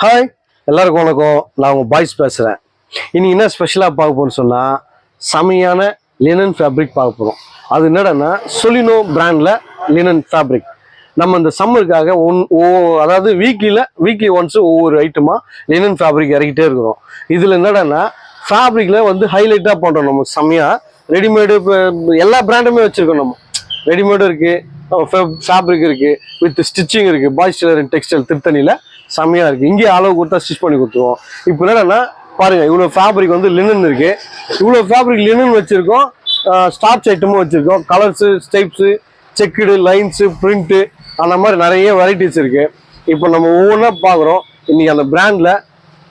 Hi, எல்லாருக்கும் வணக்கம். நான் உங்கள் பாய்ஸ் பேசுகிறேன். இன்னைக்கு என்ன ஸ்பெஷலாக பார்க்க போகிறோன்னு சொன்னால், செமையான லினன் ஃபேப்ரிக் பார்க்க போகிறோம். அது என்னடனா சொலினோ பிராண்டில் லினன் ஃபேப்ரிக். நம்ம இந்த சம்மருக்காக அதாவது வீக்லி ஒன்ஸ் ஒவ்வொரு ஐட்டமாக லினன் ஃபேப்ரிக் இறக்கிட்டே இருக்கிறோம். இதில் என்னடனா ஃபேப்ரிக்கில் வந்து ஹைலைட்டாக பண்ணுறோம். நம்ம செம்மையாக ரெடிமேடு இப்போ எல்லா பிராண்டுமே வச்சுருக்கோம். நம்ம ரெடிமேடும் இருக்குது, ஃபேப்ரிக் இருக்குது, வித் ஸ்டிச்சிங் இருக்குது. பாய்ஸ் டெய்லரிங் டெக்ஸ்டைல் திருத்தணியில் செம்மையாக இருக்குது. இங்கேயே அளவு கொடுத்தா ஸ்டிச் பண்ணி கொடுத்துருவோம். இப்போ என்னன்னா பாருங்கள், இவ்வளோ ஃபேப்ரிக் வந்து லினன் இருக்குது. இவ்வளோ ஃபேப்ரிக் லினன் வச்சுருக்கோம். ஸ்டார்ச் ஐட்டமும் வச்சுருக்கோம். கலர்ஸு, ஸ்டைப்ஸு, செக்குடு, லைன்ஸு, பிரிண்ட்டு, அந்த மாதிரி நிறைய வெரைட்டிஸ் இருக்குது. இப்போ நம்ம ஒவ்வொன்றா பார்க்குறோம். இன்றைக்கி அந்த பிராண்டில்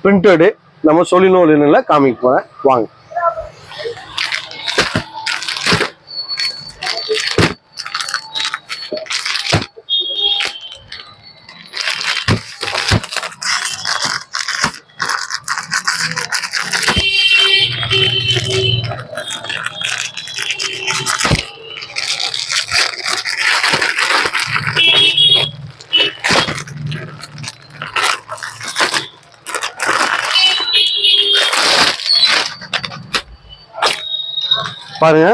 பிரிண்டடு நம்ம சொலினோ லினனில் காமிக்க போகிறேன். வாங்க. பாருங்க,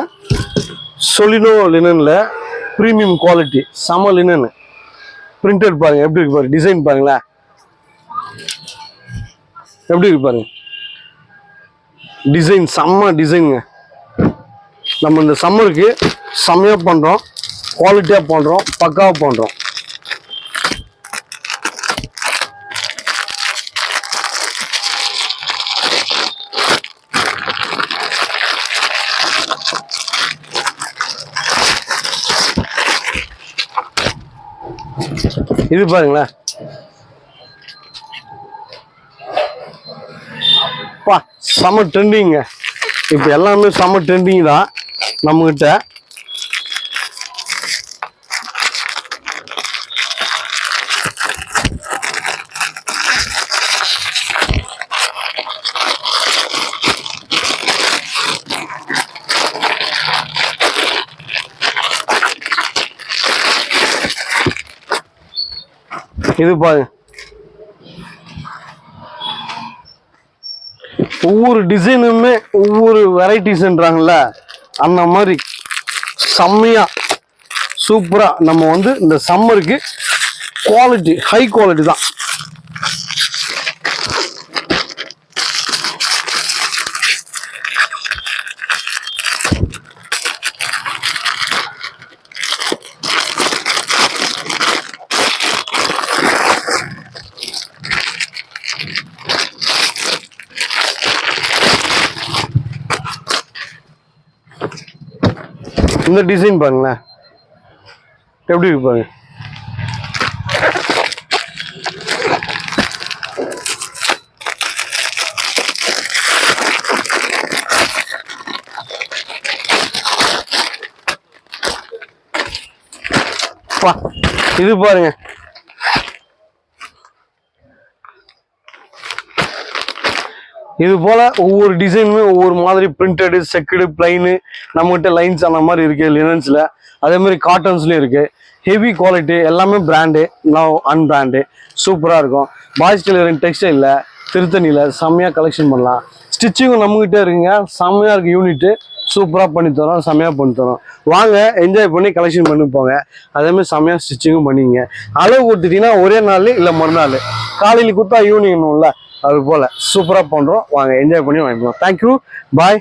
சொலினோ லினன்ல பிரீமியம் குவாலிட்டி செம லினன் பிரிண்டட். பாருங்க எப்படி இருக்கு பாருங்க, டிசைன் பாருங்களேன் எப்படி இருக்கு பாருங்க. டிசைன் செம்ம டிசைனுங்க. நம்ம இந்த சம்மருக்கு செம்மையா பண்றோம், குவாலிட்டியா பண்றோம், பக்காவா பண்றோம். இது பாருங்களேன், செம ட்ரெண்டிங்க. இப்போ எல்லாமே செம ட்ரெண்டிங் தான் நம்மகிட்ட. இது பாருங்க, ஒவ்வொரு டிசைனுமே ஒவ்வொரு வெரைட்டிஸ்ன்றாங்கல்ல, அந்த மாதிரி செம்மையா சூப்பரா நம்ம வந்து இந்த சம்மருக்கு குவாலிட்டி, ஹை குவாலிட்டி தான். இந்த டிசைன் பாருங்களேன் எப்படி இருக்கு பாருங்க. இது பாருங்க, இது போல ஒவ்வொரு டிசைனுமே ஒவ்வொரு மாதிரி பிரிண்டடு, செக்குடு, பிளைனு, நம்மகிட்ட லைன்ஸ் அந்த மாதிரி இருக்கு லினன்ஸ்ல. அதே மாதிரி காட்டன்ஸ்லயும் இருக்கு. ஹெவி குவாலிட்டி, எல்லாமே பிராண்டு, நவ் அன்பிராண்டு, சூப்பரா இருக்கும். பாய்ஸ் டெய்லரிங் டெக்ஸ்டைல்ல திருத்தணியில செம்மையா கலெக்ஷன் பண்ணலாம். ஸ்டிச்சிங்கும் நம்மகிட்ட இருக்குங்க, செம்மையா இருக்கு. யூனிட்டு சூப்பரா பண்ணி தரோம், செம்மையா பண்ணி தரோம். வாங்க, என்ஜாய் பண்ணி கலெக்ஷன் பண்ணி போங்க. அதே மாதிரி செம்மையா ஸ்டிச்சிங்கும் பண்ணிங்க. அளவு கொடுத்துட்டீங்கன்னா ஒரே நாள் இல்லை மறுநாள், காலையில் கொடுத்தா ஈவினிங்ல அது போல சூப்பரா பண்றோம். வாங்க, என்ஜாய் பண்ணி வாங்கிக்கலாம். தேங்க்யூ, பாய்.